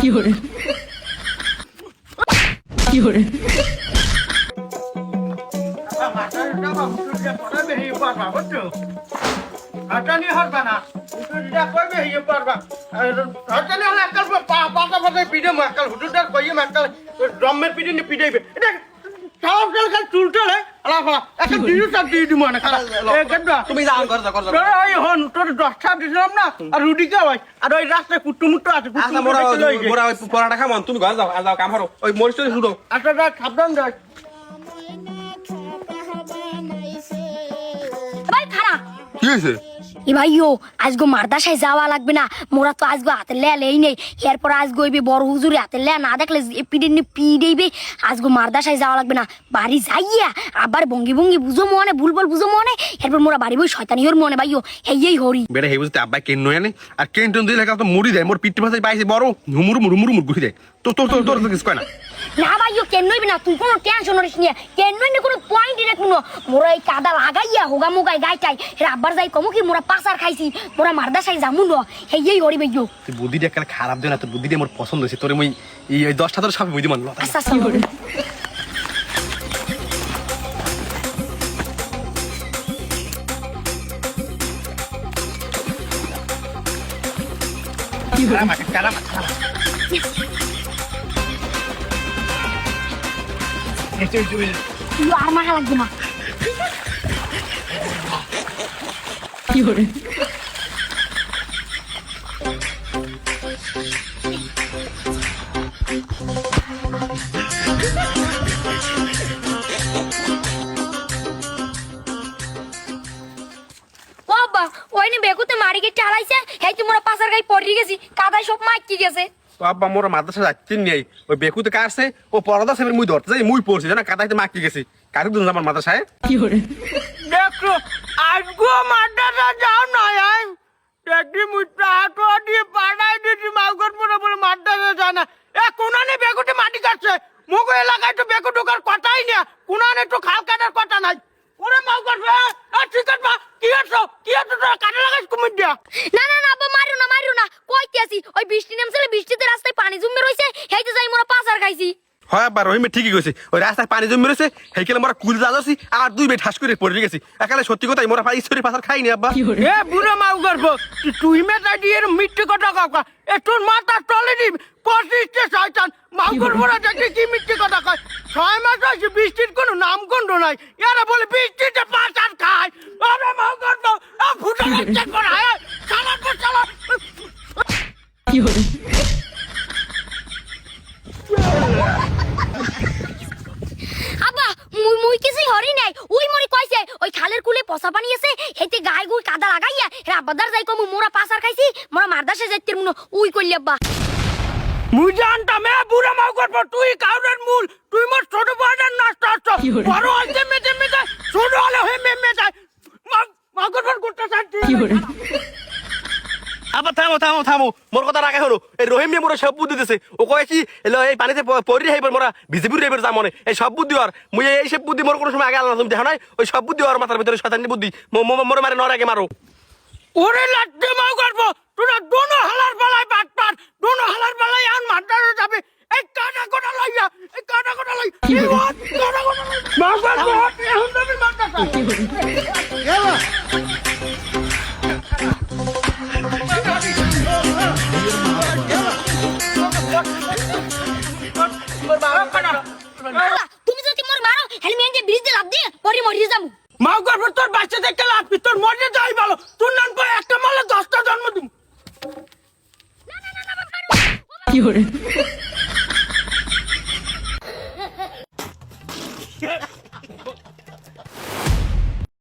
有人，有人， হাটানি হরবা না হুটুটা কইবে হিয়ে পারবা হাটানি হলে এককাল পাতা পাতা পিড়ে মাকাল হুটুটার কইয়ে মাকাল ড্রামের পিড়ে নি পিড়াইবে এটা সব কাল চুলটলে আলা ফালা একটা দিরু সব দিয়ে দিমু না খালা এ গড্ডা তুমি যাও কর কর তোর ওই হন তোর 10টা দিলাম না আর রুটি খাওয়াই আর ওই রাস্তায় কুটুমুট্টু আছে আচ্ছা মোরা মোরা ওই পরাটা খামন তুমি ঘর যাও আর যাও কাম করো ওই মরিচ তো শুনো আচ্ছা সাবধান যাই ভাই খারা কি হইছে এ ভাইও আজগো মারদাসায় যাওয়া লাগবে না মোরা তো আজগো হাতে লেই নেই এরপর আজগো ইবে বড় হুজুরে হাতে লে না দেখলে পিড়েইবে আজগো মারদাসায় যাওয়া লাগবে না বাড়ি যাইয়া আবার ভঙ্গি ভঙ্গি বুঝো মনে ভুলবল বুঝো মনে এরপর মোরা বাড়ি বই শয়তানি হর মনে ভাইও হেই হরি বেটা হেই বুঝতে আব্বা কেন নয় আর কেন টেন দিলে তো মুড়ি দেয় মোর পিঠে ভাষায় পাইছে বড় হুমুরু মুরু ঘুরে দেয় তো তোর তোর তোর কিছু কয় না না ভাইও কেন নইবি না তুই কোনো টেনশন করিস না কেন নই না কোনো পয়েন্ট রে কোনো মোরা এই কাদা লাগাইয়া হোগা মোগাই গাইটাই এর আব্বার যাই কমু কি মোরা পাসার খাইছি মোরা মারদাসায় যামু ন হেই হরি ভাইও তুই বুদ্ধিটা একটা খারাপ দেয় না তোর বুদ্ধিটা আমার পছন্দ হয়েছে তোর মই এই 10টা তোর সব বুদ্ধি মানলো আচ্ছা আচ্ছা 有人， 有人， তুই আর মাখা লাগবে না 有人， ও আব্বা ওইনি বেকুতে মারি কে চালাইছে হেই তোমরা পাসার গাই পড়ি গেছি কাদায় সব মাইকি গেছে তো আব্বা মোর মাদ্রাসা যাচ্ছি নেই ওই বেকুতে কাটছে ও পরদা সেবের মুই ধরতে যাই মুই পড়ছি জানা কাদাইতে মাকি গেছি কাটু দিন আমার মাদ্রাসায় 有人， দেখো আজগো মাদ্রাসা যাও না আই দেখি মুটা হাত দিয়ে পাড়াই দিছি মাউগর পরে বলে মাদ্রাসা যায় না এ কোনানে বেগুটে মাটি কাটছে মুগো এলাকায় তো বেগু ঢোকার কথাই না কোনানে তো খাল কাটার কথা নাই ওরে মাউগর ঠিক আছে কি আছো তোরা কাটা লাগাইছ কুমির দিয়া না না না আব্বা মারিও না কইতে আসি ওই বৃষ্টি নেমছে বৃষ্টিতে রাস্তায় পানি জমে রইছে হেইতে যাই মোরা পাসার খাইছি হয় আব্বা রহিমে ঠিকই কইছে ওই রাস্তায় পানি জমে রয়েছে হেইকেলে মোরা কুল যাচ্ছি আর দুই বে ঠাস করে পড়ে গেছি একালে সত্যি কথাই মোরা পাই ছড়ি পাসার খাইনি আব্বা 有人， এ বুড়ো মাউগর তুই মেটা দিয়ে মিথ্যে কথা কাকা এ তোর মাথা তলে দি পঁচিশটে শয়তান মাউগর বড়া দেখে কি মিথ্যে কথা কয় 6 মাস হয়েছে বৃষ্টির কোনো নাম গন্ধ নাই এরা বলে বৃষ্টিতে পাচার খায় আরে মাউগর ফুটা লাগছে করা চালা 有人， আব্বা মুই কিছুই হরি নাই ওই মরি কইছে ওই খালের কুলে পচা পানি আছে হেতে গায় গুই কাদা লাগাইয়া এর আব্বাদার যাই কমু মোরা পাসার খাইছি মোরা মারদাসে যাইতে মুনো উই কইলি আব্বা মুই জানতাম এ বুড়া মাউগর তুই কাউরের মূল তুই মোর ছোট বাজার নষ্ট হচ্ছ কি হলো? বড় হইতে মেতে ছোট হলে হয়ে মেমে যায় মাউগর গুটটা শান্তি 有人， আবার থামো মোর কথা রাখা হলো এই রহিম নিয়ে মোরা সব বুদ্ধি দিতেছে ও কয় কি এলো এই পানিতে পড়ি হাইবার মোরা বিজেপির রেবের যা মনে এই সব বুদ্ধি আর মুই এই সব বুদ্ধি মোর কোনো সময় আগে আলাদা তুমি দেখো নাই ওই সব বুদ্ধি আর মাথার ভিতরে শয়তানি বুদ্ধি মোরে মারে নর আগে মারো ওরে লাট্টে মাউ করব তোরা দোনো হালার বেলায় বাটপার দোনো হালার বেলায় আন মারদারে যাবে এই কাটা কোটা লইয়া এই কাটা কোটা লই কি এই বলে? কাটা কোটা লই মাউ করব এখন তুমি মারদাটা 有人， আব্বা তুমি যদি মোর মারো হেলমেট দিয়ে ব্রিজ দিয়ে লাভ দিয়ে পরি মরি যামু মাউ করব তোর বাচ্চা দেখতে লাভ তোর মরে যাই ভালো তোর নাম পরে একটা মালে 10টা জন্ম দিম 有人，